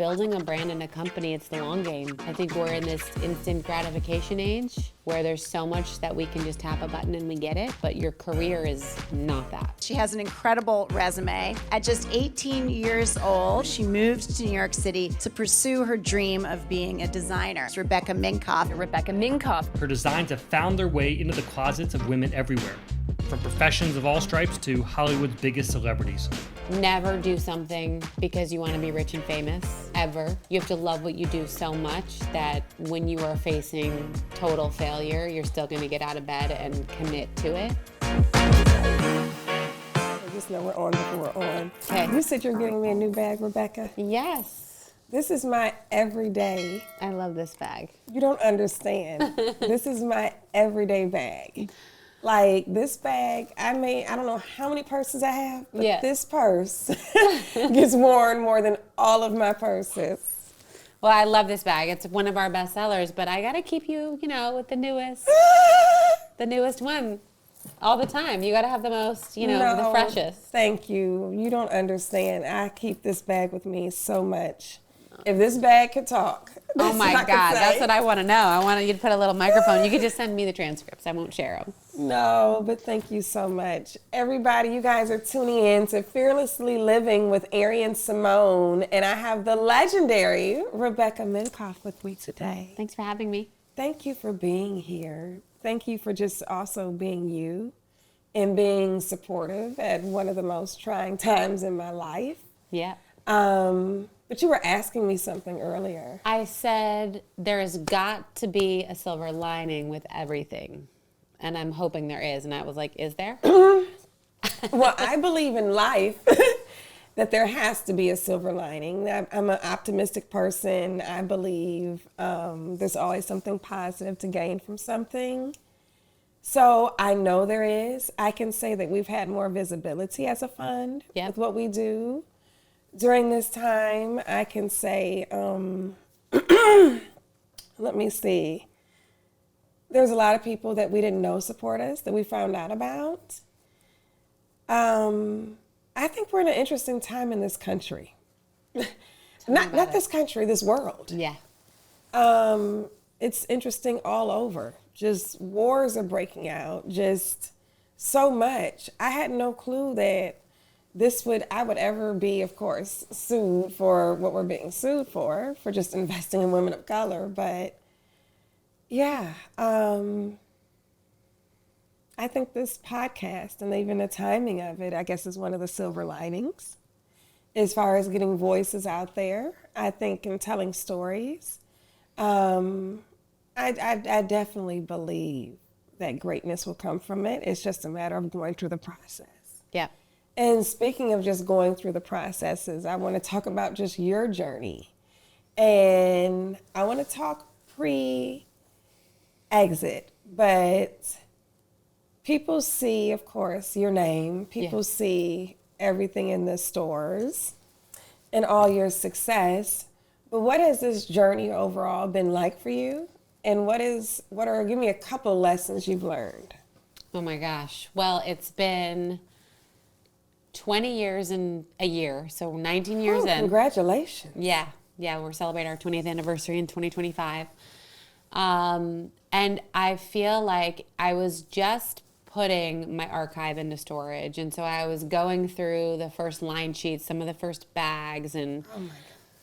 building a brand and a company, it's the long game. I think we're in this instant gratification age where there's so much that we can just tap a button and we get it, but your career is not that. She has an incredible resume. At just 18 years old, she moved to New York City to pursue her dream of being a designer. It's Rebecca Minkoff. Rebecca Minkoff. Her designs have found their way into the closets of women everywhere, from professions of all stripes to Hollywood's biggest celebrities. Never do something because you want to be rich and famous, ever. You have to love what you do so much that when you are facing total failure, you're still going to get out of bed and commit to it. I just know we're on before we're on. Okay. You said you're getting me a new bag, Rebecca. Yes. This is my everyday. I love this bag. You don't understand. This is my everyday bag. Like this bag, I don't know how many purses I have, but this purse gets worn more than all of my purses. Well, I love this bag. It's one of our best sellers, but I got to keep you, with the newest one all the time. You got to have the most, the freshest. Thank you. You don't understand. I keep this bag with me so much. If this bag could talk. Oh my God, that's what I want to know. I want you to put a little microphone. You could just send me the transcripts. I won't share them. No, but thank you so much. Everybody, you guys are tuning in to Fearlessly Living with Arian Simone, and I have the legendary Rebecca Minkoff with me today. Thanks for having me. Thank you for being here. Thank you for just also being you and being supportive at one of the most trying times in my life. Yeah. But you were asking me something earlier. I said there has got to be a silver lining with everything. And I'm hoping there is. And I was like, is there? Well, I believe in life that there has to be a silver lining. I'm an optimistic person. I believe there's always something positive to gain from something. So I know there is. I can say that we've had more visibility as a fund with what we do. During this time, I can say, let me see. There's a lot of people that we didn't know support us, that we found out about. I think we're in an interesting time in this country. Not this country, this world. Yeah. It's interesting all over. Just wars are breaking out, just so much. I had no clue that I would ever be, of course, sued for what we're being sued for just investing in women of color. But yeah, I think this podcast and even the timing of it, I guess, is one of the silver linings as far as getting voices out there. I think in telling stories, I definitely believe that greatness will come from it. It's just a matter of going through the process. Yeah. And speaking of just going through the processes, I want to talk about just your journey. And I want to talk pre-exit, but people see, of course, your name. People see everything in the stores and all your success. But what has this journey overall been like for you? And give me a couple lessons you've learned. Oh my gosh. Well, it's been 20 years in a year, so 19 years in. Congratulations. Yeah, we're celebrating our 20th anniversary in 2025. And I feel like I was just putting my archive into storage, and so I was going through the first line sheets, some of the first bags, and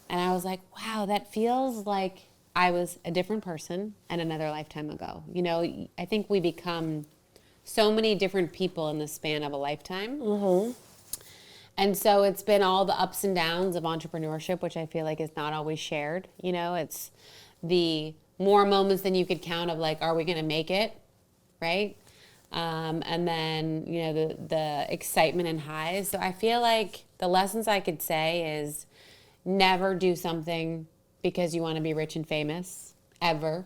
and I was like, wow, that feels like I was a different person and another lifetime ago. I think we become so many different people in the span of a lifetime. Mm-hmm. And so it's been all the ups and downs of entrepreneurship, which I feel like is not always shared. It's the more moments than you could count of like, are we going to make it, right? And then, the excitement and highs. So I feel like the lessons I could say is never do something because you want to be rich and famous, ever.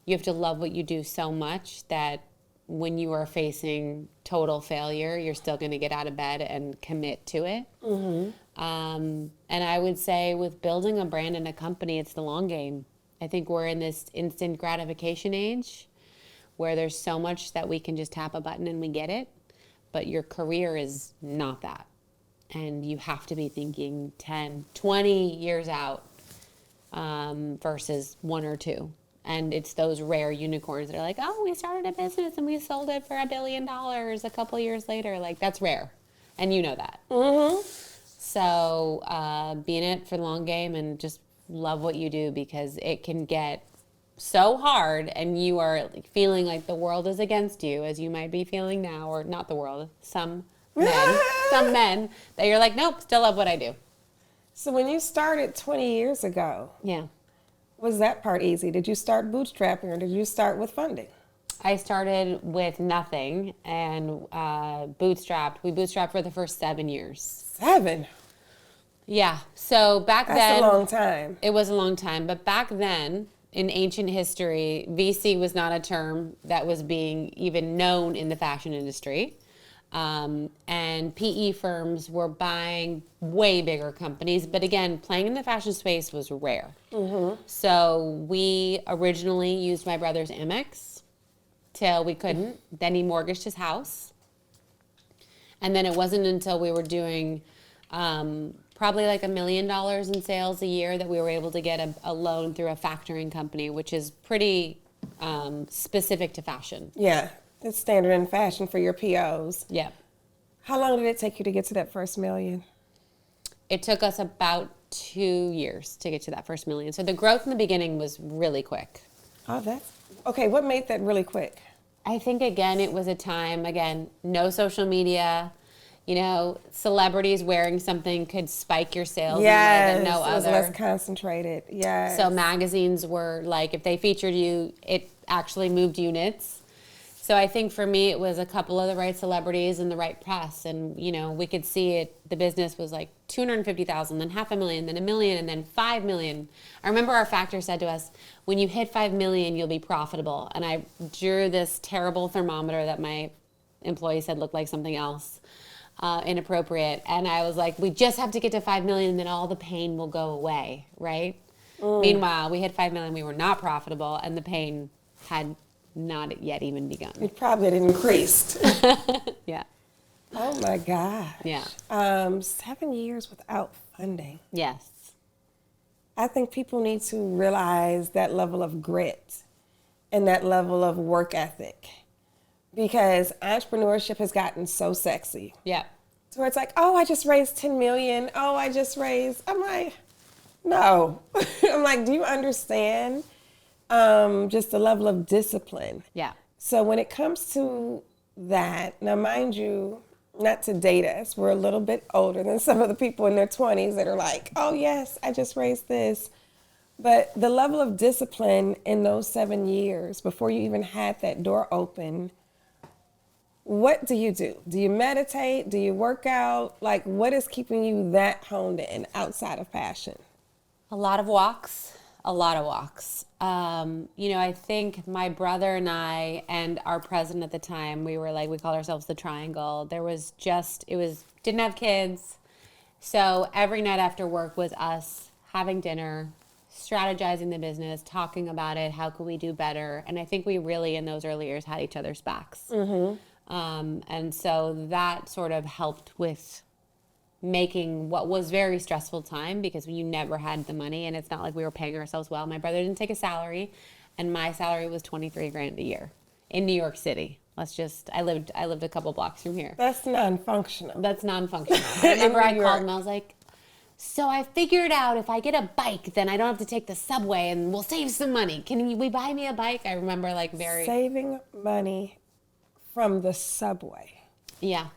You have to love what you do so much that when you are facing total failure, you're still going to get out of bed and commit to it. Mm-hmm. And I would say with building a brand and a company, it's the long game. I think we're in this instant gratification age where there's so much that we can just tap a button and we get it, but your career is not that. And you have to be thinking 10, 20 years out versus one or two. And it's those rare unicorns that are like, oh, we started a business and we sold it for $1 billion a couple years later. Like, that's rare. And you know that. Mm-hmm. So be in it for the long game and just love what you do, because it can get so hard and you are feeling like the world is against you, as you might be feeling now, or not the world, some men that you're like, nope, still love what I do. So when you started 20 years ago, Yeah. was that part easy? Did you start bootstrapping or did you start with funding? I started with nothing and bootstrapped. We bootstrapped for the first 7 years. 7? Yeah. So back then. That's a long time. It was a long time. But back then, in ancient history, VC was not a term that was being even known in the fashion industry. And PE firms were buying way bigger companies. But again, playing in the fashion space was rare. Mm-hmm. So we originally used my brother's Amex till we couldn't. Then he mortgaged his house. And then it wasn't until we were doing probably like $1 million in sales a year that we were able to get a loan through a factoring company, which is pretty specific to fashion. Yeah. It's standard in fashion for your POs. Yeah. How long did it take you to get to that first $1 million? It took us about 2 years to get to that first $1 million. So the growth in the beginning was really quick. Oh, that's okay. What made that really quick? I think, again, it was a time, no social media. You know, celebrities wearing something could spike your sales in a way that no other. It was less concentrated. Yes. So magazines were like, if they featured you, it actually moved units. So I think for me, it was a couple of the right celebrities and the right press. And, you know, we could see it. The business was like 250,000, then $500,000, then $1 million, and then $5 million. I remember our factor said to us, when you hit $5 million, you'll be profitable. And I drew this terrible thermometer that my employee said looked like something else, inappropriate. And I was like, we just have to get to 5 million and then all the pain will go away, right? Meanwhile, we hit 5 million, we were not profitable, and the pain had not yet even begun. It probably had increased. Yeah. Oh my God. Yeah. 7 years without funding. Yes. I think people need to realize that level of grit and that level of work ethic, because entrepreneurship has gotten so sexy. Yeah. So it's like, oh, I just raised 10 million. Oh, I just raised. I'm like, no. I'm like, do you understand just the level of discipline? Yeah. So when it comes to that, now mind you, not to date us, we're a little bit older than some of the people in their 20s that are like, oh yes, I just raised this. But the level of discipline in those 7 years before you even had that door open, what do you do? Do you meditate? Do you work out? Like, what is keeping you that honed in outside of passion? A lot of walks. You know, I think my brother and I and our president at the time, we were like, we called ourselves the Triangle. Didn't have kids. So every night after work was us having dinner, strategizing the business, talking about it, how could we do better? And I think we really, in those early years, had each other's backs. Mm-hmm. And so that sort of helped with making what was very stressful time, because you never had the money and it's not like we were paying ourselves well. My brother didn't take a salary and my salary was $23,000 a year in New York City. I lived a couple blocks from here. That's non-functional. I remember I called him, I was like, so I figured out if I get a bike, then I don't have to take the subway and we'll save some money. Can we buy me a bike? I remember saving money from the subway. Yeah.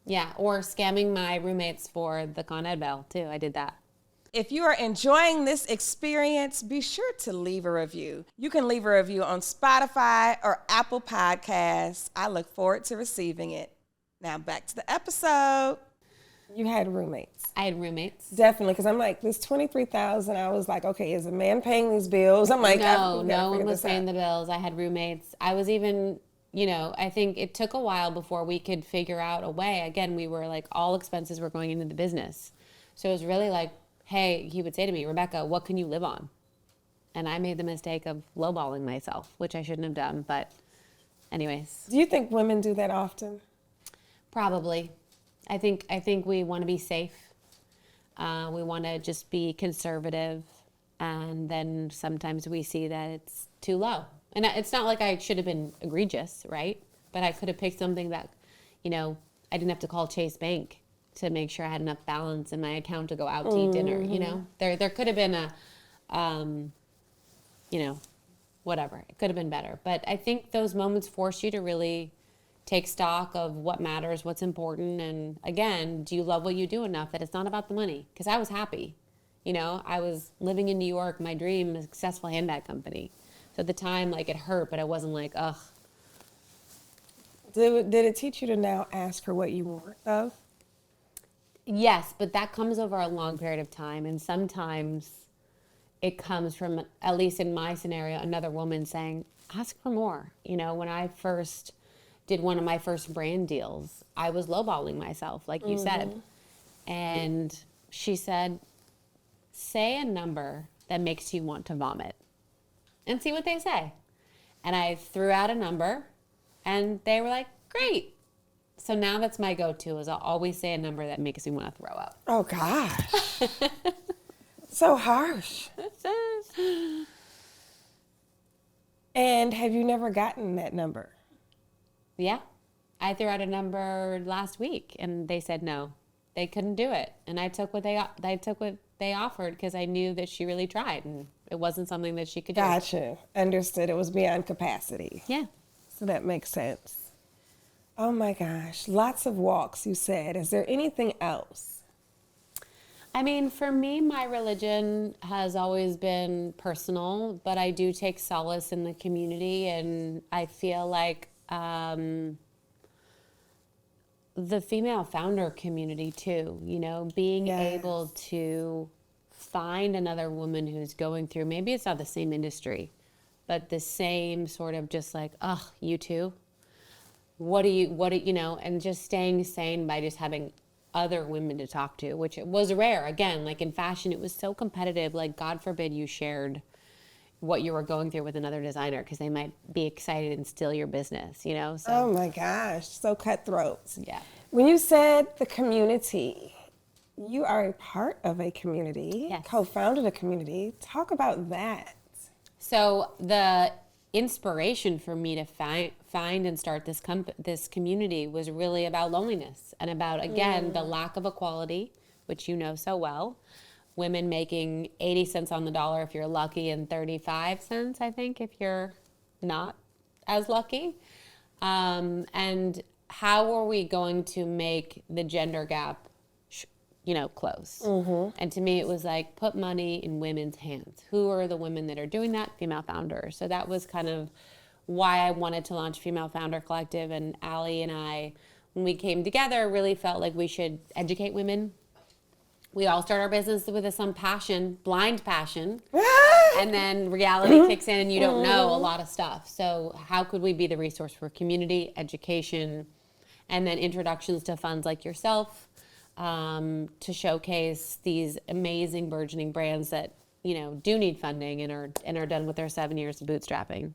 Yeah, or scamming my roommates for the Con Ed bill, too. I did that. If you are enjoying this experience, be sure to leave a review. You can leave a review on Spotify or Apple Podcasts. I look forward to receiving it. Now back to the episode. You had roommates. I had roommates. Definitely, because I'm like, this $23,000, I was like, okay, is a man paying these bills? I'm like, no one was paying the bills. I had roommates. I was even... You know, I think it took a while before we could figure out a way. Again, we were like, all expenses were going into the business. So it was really like, hey, he would say to me, Rebecca, what can you live on? And I made the mistake of lowballing myself, which I shouldn't have done. But anyways. Do you think women do that often? Probably. I think we want to be safe. We want to just be conservative. And then sometimes we see that it's too low. And it's not like I should have been egregious, right? But I could have picked something that, I didn't have to call Chase Bank to make sure I had enough balance in my account to go out to eat dinner, There could have been whatever. It could have been better. But I think those moments force you to really take stock of what matters, what's important. And again, do you love what you do enough that it's not about the money? Because I was happy. I was living in New York, my dream, a successful handbag company. So at the time, like, it hurt, but I wasn't like, ugh. Did it teach you to now ask for what you want, though? Yes, but that comes over a long period of time. And sometimes it comes from, at least in my scenario, another woman saying, ask for more. When I first did one of my first brand deals, I was lowballing myself, like you said. And she said, say a number that makes you want to vomit and see what they say. And I threw out a number and they were like, great. So now that's my go-to, is I'll always say a number that makes me want to throw up. Oh, gosh. So harsh. And have you never gotten that number? Yeah. I threw out a number last week and they said no. They couldn't do it. And I took what they offered because I knew that she really tried and it wasn't something that she could do. Gotcha. Understood. It was beyond capacity. Yeah. So that makes sense. Oh my gosh. Lots of walks, you said. Is there anything else? I mean, for me, my religion has always been personal, but I do take solace in the community, and I feel like the female founder community too, being able to find another woman who's going through, maybe it's not the same industry, but the same sort of just like, oh, you too? And just staying sane by just having other women to talk to, which it was rare. Again, like in fashion, it was so competitive. Like, God forbid you shared what you were going through with another designer because they might be excited and steal your business, So, oh my gosh, so cutthroat. Yeah. When you said the community, you are a part of a community, Yes. co-founded a community. Talk about that. So the inspiration for me to find and start this community was really about loneliness and about, again, the lack of equality, which you know so well. Women making 80 cents on the dollar if you're lucky, and 35 cents, I think, if you're not as lucky. And how are we going to make the gender gap close? And to me, it was like, put money in women's hands. Who are the women that are doing that? Female founders. So that was kind of why I wanted to launch Female Founder Collective. And Allie and I, when we came together, really felt like we should educate women. We all start our business with some passion, blind passion, and then reality kicks in and you don't know a lot of stuff. So how could we be the resource for community, education, and then introductions to funds like yourself, to showcase these amazing burgeoning brands that, do need funding and are done with their 7 years of bootstrapping.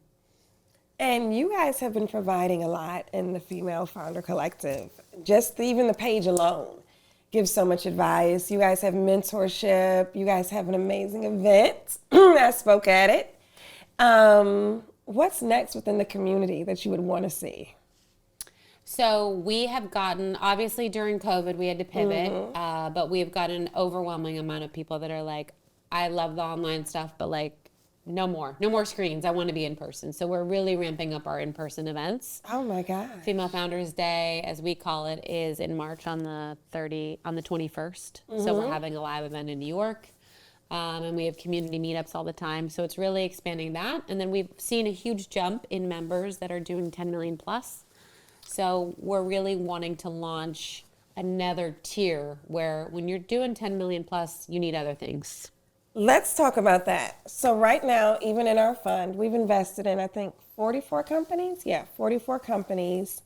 And you guys have been providing a lot in the Female Founder Collective. Just even the page alone gives so much advice. You guys have mentorship. You guys have an amazing event. I spoke at it. What's next within the community that you would want to see? So we have gotten, obviously during COVID, we had to pivot, but we have gotten an overwhelming amount of people that are like, I love the online stuff, but like, no more screens. I want to be in person. So we're really ramping up our in-person events. Oh my God. Female Founders Day, as we call it, is in March on the 21st. So we're having a live event in New York. And we have community meetups all the time. So it's really expanding that. And then we've seen a huge jump in members that are doing 10 million plus. So we're really wanting to launch another tier where when you're doing 10 million plus, you need other things. Let's talk about that. So right now, even in our fund, we've invested in, I think, 44 companies. Yeah, 44 companies.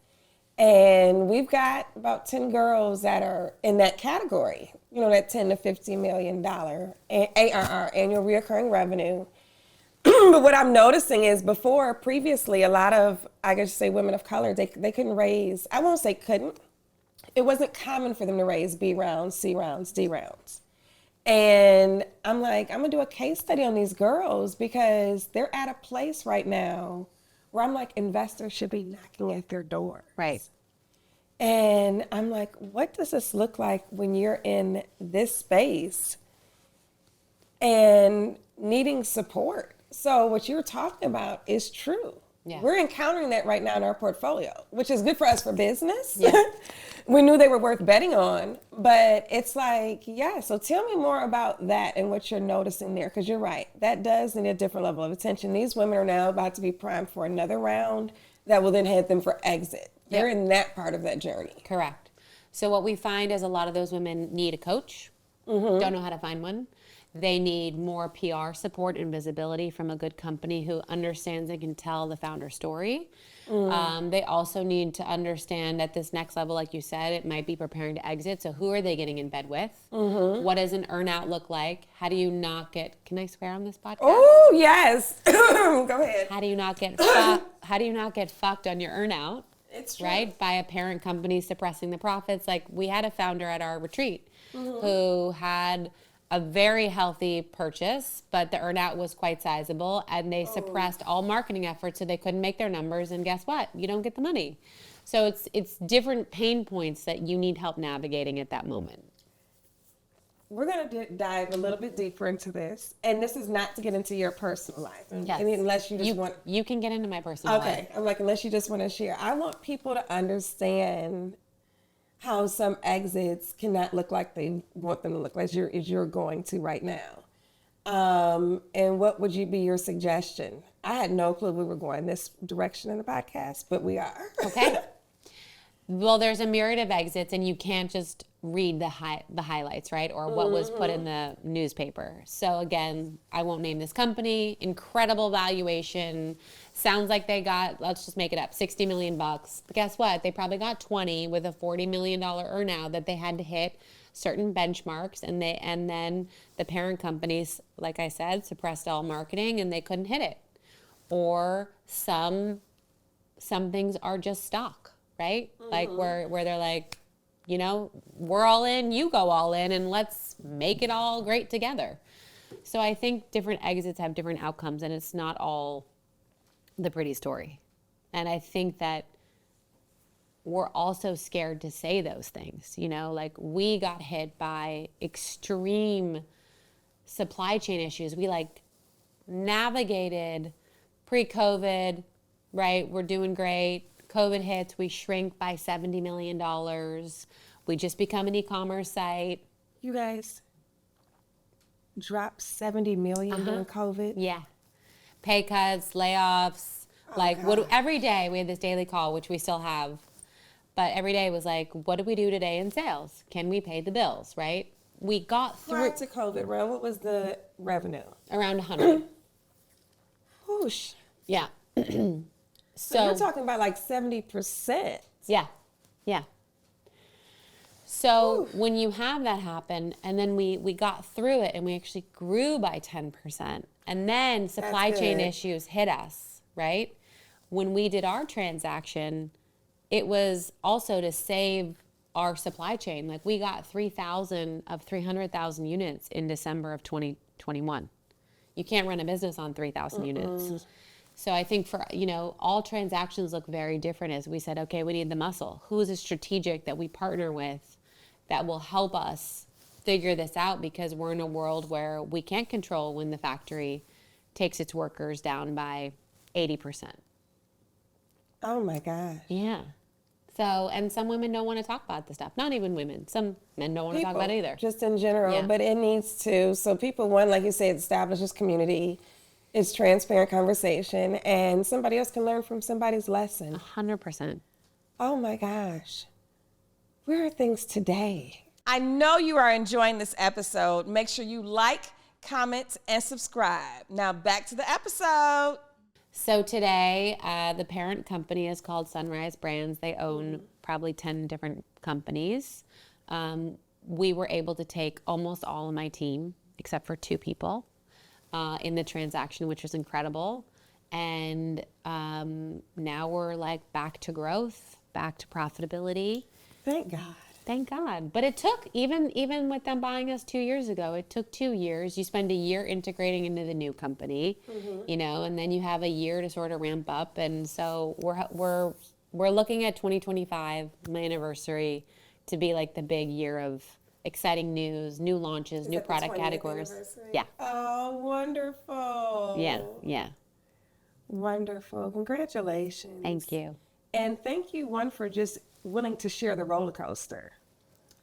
And we've got about 10 girls that are in that category, that $10 to $50 million ARR, annual recurring revenue. But what I'm noticing is previously, a lot of, I guess say women of color, they couldn't raise, I won't say couldn't. It wasn't common for them to raise B rounds, C rounds, D rounds. And I'm like, I'm gonna do a case study on these girls because they're at a place right now where I'm like, investors should be knocking at their doors. Right. And I'm like, what does this look like when you're in this space and needing support? So what you're talking about is true. Yeah. We're encountering that right now in our portfolio, which is good for us for business. Yeah. We knew they were worth betting on, but it's like, yeah, so tell me more about that and what you're noticing there, because you're right. That does need a different level of attention. These women are now about to be primed for another round that will then head them for exit. They're in that part of that journey. Correct. So what we find is a lot of those women need a coach, don't know how to find one. They need more PR support and visibility from a good company who understands and can tell the founder story. They also need to understand at this next level, like you said, it might be preparing to exit. So who are they getting in bed with? What does an earnout look like? How do you not get, can I swear on this podcast? Oh, yes. Go ahead. How do you not get fucked on your earnout? It's true. Right? By a parent company suppressing the profits. Like we had a founder at our retreat who had a very healthy purchase, but the earnout was quite sizable, and they suppressed all marketing efforts so they couldn't make their numbers, and guess what? You don't get the money. So it's different pain points that you need help navigating at that moment. We're going to dive a little bit deeper into this, and this is not to get into your personal life. Yes. I mean, unless you just want... You can get into my personal life. Okay, I'm like, unless you just want to share. I want people to understand how some exits cannot look like they want them to look like as you're going to right now. And what would be your suggestion? I had no clue we were going this direction in the podcast, but we are. Okay. Well, there's a myriad of exits, and you can't just read the highlights, right? Or what was put in the newspaper. So again, I won't name this company. Incredible valuation. Sounds like they got, let's just make it up, $60 million. But guess what? They probably got 20 with a $40 million earnout that they had to hit certain benchmarks, and then the parent companies, like I said, suppressed all marketing and they couldn't hit it. Or some things are just stock. Right? Like where they're like, you know, we're all in, you go all in, and let's make it all great together. So I think different exits have different outcomes, and it's not all the pretty story. And I think that we're also scared to say those things, you know, like we got hit by extreme supply chain issues. We like navigated pre-COVID, right? We're doing great. COVID hits, we shrink by $70 million. We just become an e-commerce site. You guys dropped $70 million during COVID? Yeah. Pay cuts, layoffs. Every day we had this daily call, which we still have. But every day was like, what did we do today in sales? Can we pay the bills, right? We got through. Prior to COVID, Ron, what was the revenue? Around 100. Whoosh. Yeah. So you're talking about like 70%. Yeah. So when you have that happen, and then we got through it, and we actually grew by 10%, and then supply chain issues hit us, right? When we did our transaction, it was also to save our supply chain. Like we got 3,000 of 300,000 units in December of 2021. You can't run a business on 3,000 units. So I think for, you know, all transactions look very different as we said, okay, we need the muscle. Who is a strategic that we partner with that will help us figure this out, because we're in a world where we can't control when the factory takes its workers down by 80%. Oh my gosh. Yeah. So, and some women don't want to talk about this stuff. Not even women. Some men don't want to talk about it either. Just in general, Yeah. but it needs to. So people, one, like you said, establishes community. It's transparent conversation, and somebody else can learn from somebody's lesson. 100%. Oh my gosh. Where are things today? I know you are enjoying this episode. Make sure you like, comment, and subscribe. Now back to the episode. So today, the parent company is called Sunrise Brands. They own probably 10 different companies. We were able to take almost all of my team, except for 2 people, in the transaction, which was incredible. And now we're like back to growth, back to profitability. Thank God. Thank God. But it took, even with them buying us 2 years ago, it took 2 years. You spend a year integrating into the new company, you know, and then you have a year to sort of ramp up. And so we're looking at 2025, my anniversary, to be like the big year of exciting news, new launches, new product categories. Yeah. Oh, wonderful. Yeah. Wonderful. Congratulations. Thank you. And thank you, one, for just willing to share the roller coaster.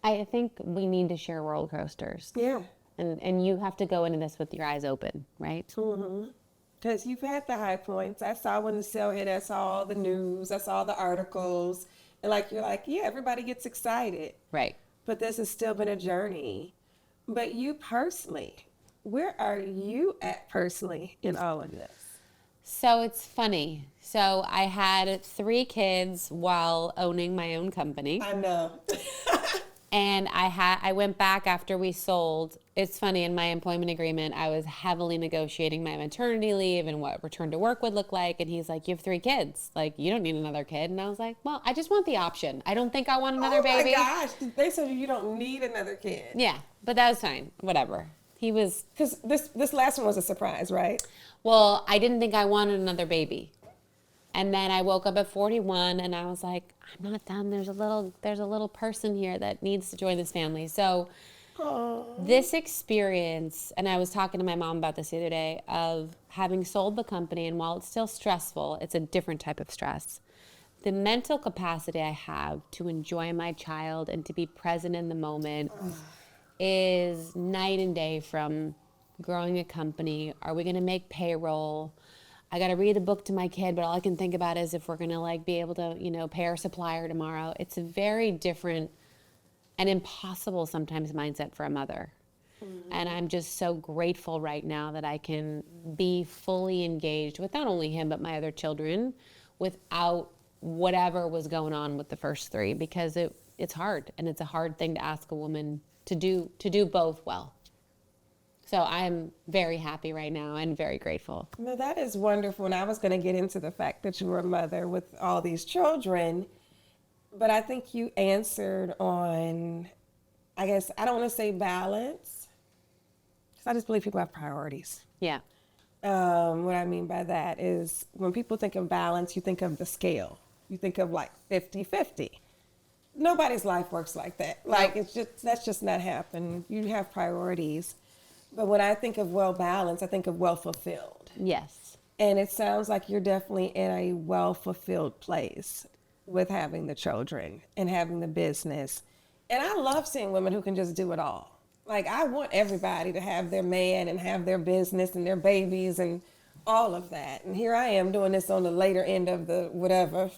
I think we need to share roller coasters. Yeah. And you have to go into this with your eyes open, right? Because you've had the high points. I saw when the sale hit, I saw all the news, I saw the articles. And you're like, yeah, everybody gets excited. Right. But this has still been a journey. But you personally, where are you at personally in all of this? So it's funny. So I had 3 kids while owning my own company. I know. And I went back after we sold. It's funny, in my employment agreement, I was heavily negotiating my maternity leave and what return to work would look like. And he's like, you have 3 kids. Like, you don't need another kid. And I was like, well, I just want the option. I don't think I want another baby. Oh my gosh. They said you don't need another kid. Yeah, but that was fine. Whatever. He was... Because this last one was a surprise, right? Well, I didn't think I wanted another baby. And then I woke up at 41 and I was like, I'm not done. There's a little person here that needs to join this family. So this experience, and I was talking to my mom about this the other day, of having sold the company, and while it's still stressful, it's a different type of stress. The mental capacity I have to enjoy my child and to be present in the moment is night and day from growing a company. Are we going to make payroll? I got to read a book to my kid, but all I can think about is if we're going to be able to, pay our supplier tomorrow. It's a very different and impossible sometimes mindset for a mother. And I'm just so grateful right now that I can be fully engaged with not only him, but my other children without whatever was going on with the first 3, because it's hard, and it's a hard thing to ask a woman to do both well. So I'm very happy right now and very grateful. No, that is wonderful. And I was going to get into the fact that you were a mother with all these children, but I think you answered on, I guess, I don't want to say balance, because I just believe people have priorities. Yeah. What I mean by that is when people think of balance, you think of the scale. You think of 50-50. Nobody's life works like that. That's just not happening. You have priorities. But when I think of well-balanced, I think of well-fulfilled. Yes. And it sounds like you're definitely in a well-fulfilled place with having the children and having the business. And I love seeing women who can just do it all. I want everybody to have their man and have their business and their babies and all of that. And here I am doing this on the later end of the whatever.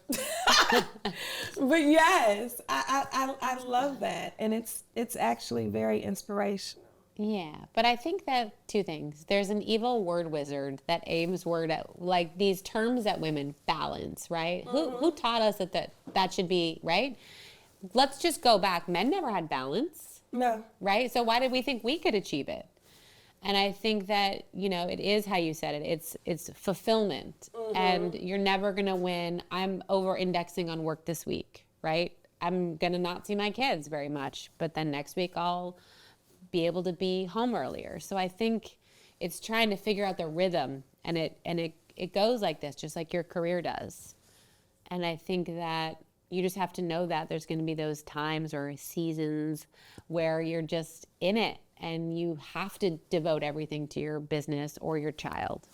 But yes, I love that. And it's actually very inspirational. Yeah, but I think that 2 things. There's an evil word wizard that aims word at these terms that women balance, right? Who taught us that should be, right? Let's just go back. Men never had balance. No. Right? So why did we think we could achieve it? And I think that, it is how you said it. It's fulfillment. And you're never going to win. I'm over indexing on work this week, right? I'm going to not see my kids very much, but then next week I'll be able to be home earlier. So I think it's trying to figure out the rhythm, and it goes like this, just like your career does. And I think that you just have to know that there's going to be those times or seasons where you're just in it and you have to devote everything to your business or your child.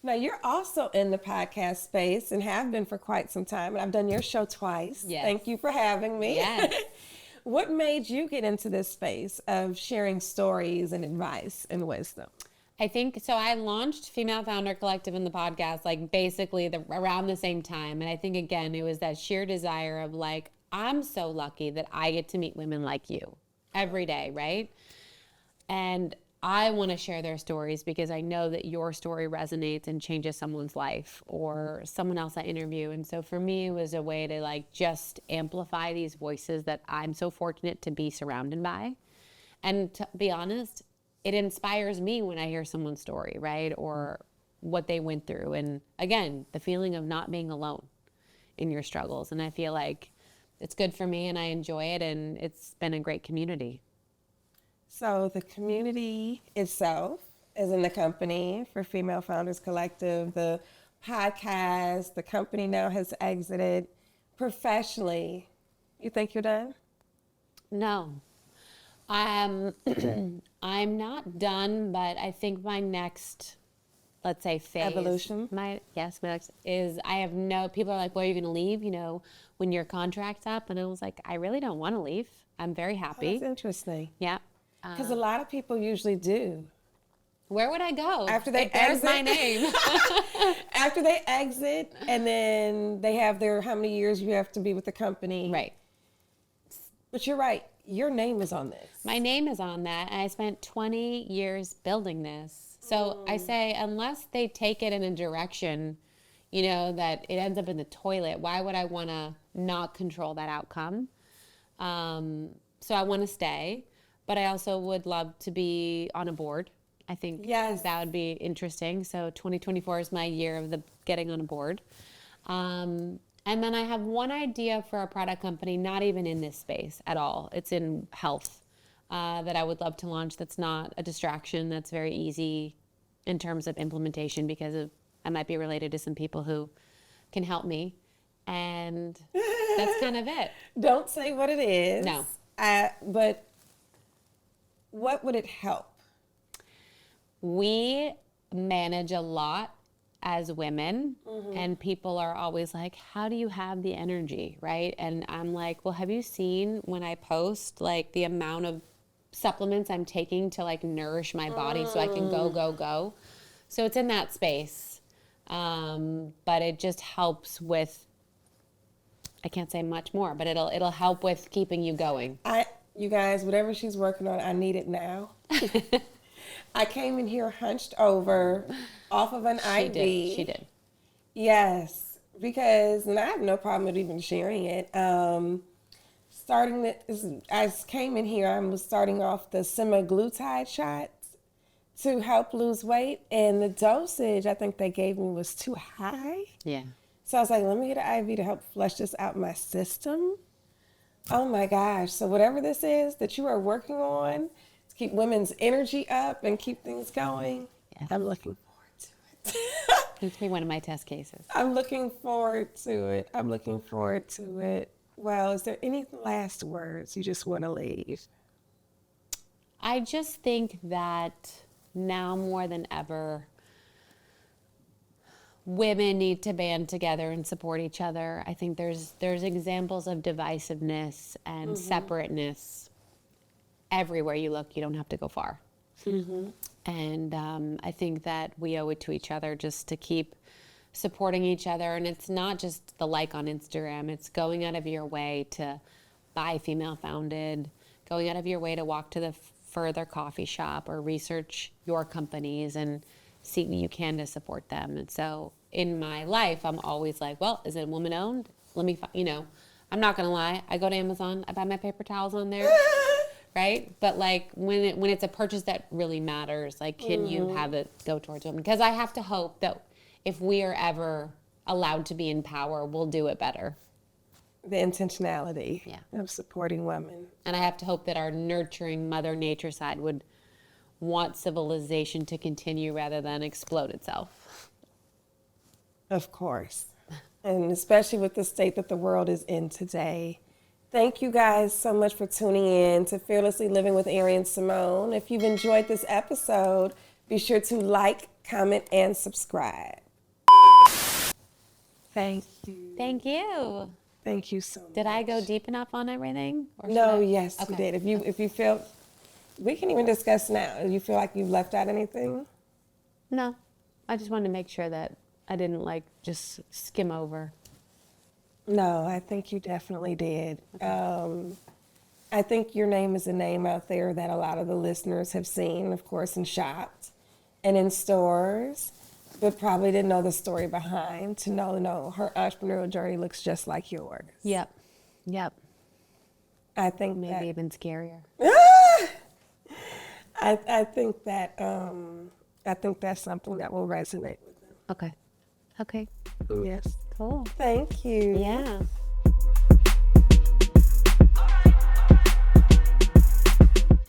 Now, you're also in the podcast space and have been for quite some time. And I've done your show twice. Yes. Thank you for having me. Yes. What made you get into this space of sharing stories and advice and wisdom? I think, so I launched Female Founder Collective in the podcast, basically around the same time. And I think, again, it was that sheer desire of I'm so lucky that I get to meet women like you every day, right? And I want to share their stories because I know that your story resonates and changes someone's life or someone else I interview. And so for me, it was a way to just amplify these voices that I'm so fortunate to be surrounded by. And to be honest, it inspires me when I hear someone's story, right? Or what they went through. And again, the feeling of not being alone in your struggles. And I feel like it's good for me and I enjoy it, and it's been a great community. So the community itself is in the company for Female Founders Collective. The podcast, the company now has exited. Professionally, you think you're done? No. I'm not done, but I think my next, let's say, phase. Evolution? My next is I have no, people are like, well, are you going to leave, when your contract's up? And I was like, I really don't want to leave. I'm very happy. That's interesting. Yeah. Because a lot of people usually do. Where would I go? After they There's exit. my name. After they exit, and then they have their how many years you have to be with the company. Right. But you're right. Your name is on this. My name is on that, and I spent 20 years building this. So I say, unless they take it in a direction, that it ends up in the toilet, why would I want to not control that outcome? So I want to stay, but I also would love to be on a board. I think Yes. that would be interesting. So 2024 is my year of the getting on a board. And then I have one idea for a product company, not even in this space at all. It's in health that I would love to launch. That's not a distraction. That's very easy in terms of implementation because I might be related to some people who can help me. And that's kind of it. Don't say what it is. No. But what would it help? We manage a lot as women, and people are always like, how do you have the energy, right? And I'm like, well, have you seen when I post like the amount of supplements I'm taking to like nourish my body so I can go? So it's in that space, but it just helps with, I can't say much more, but it'll help with keeping you going. You guys, whatever she's working on, I need it now. I came in here hunched over off of an IV. She did. Yes, because, and I have no problem with even sharing it. I came in here, I was starting off the semaglutide shots to help lose weight, and the dosage I think they gave me was too high. Yeah. So I was like, let me get an IV to help flush this out my system. Oh my gosh. So whatever this is that you are working on to keep women's energy up and keep things going, Yeah. I'm looking forward to it. It's be one of my test cases. I'm looking forward to it. Well, is there any last words you just want to leave? I just think that now more than ever, women need to band together and support each other. I think there's examples of divisiveness and separateness everywhere you look. You don't have to go far. And I think that we owe it to each other just to keep supporting each other. And it's not just the like on Instagram. It's going out of your way to buy female founded, going out of your way to walk to the further coffee shop or research your companies and see what you can to support them. And so in my life, I'm always like, well, is it woman owned? Let me, I'm not going to lie. I go to Amazon, I buy my paper towels on there. Right? But like when it's a purchase that really matters, like can you have it go towards women? Because I have to hope that if we are ever allowed to be in power, we'll do it better. The intentionality Yeah. of supporting women. And I have to hope that our nurturing Mother Nature side would want civilization to continue rather than explode itself. Of course. And especially with the state that the world is in today. Thank you guys so much for tuning in to Fearlessly Living with Arian Simone. If you've enjoyed this episode, be sure to like, comment, and subscribe. Thank you. Thank you. Thank you so much. Did I go deep enough on everything? Or should No, I? yes, you Okay. did. If you feel, we can even discuss now. You feel like you've left out anything? No. I just wanted to make sure that I didn't just skim over. No, I think you definitely did. I think your name is a name out there that a lot of the listeners have seen, of course, in shops and in stores, but probably didn't know the story behind to know her entrepreneurial journey looks just like yours. Yep. I think Maybe even scarier. I think that I think that's something that will resonate with them. Okay. Yes. Cool. Thank you. Yeah.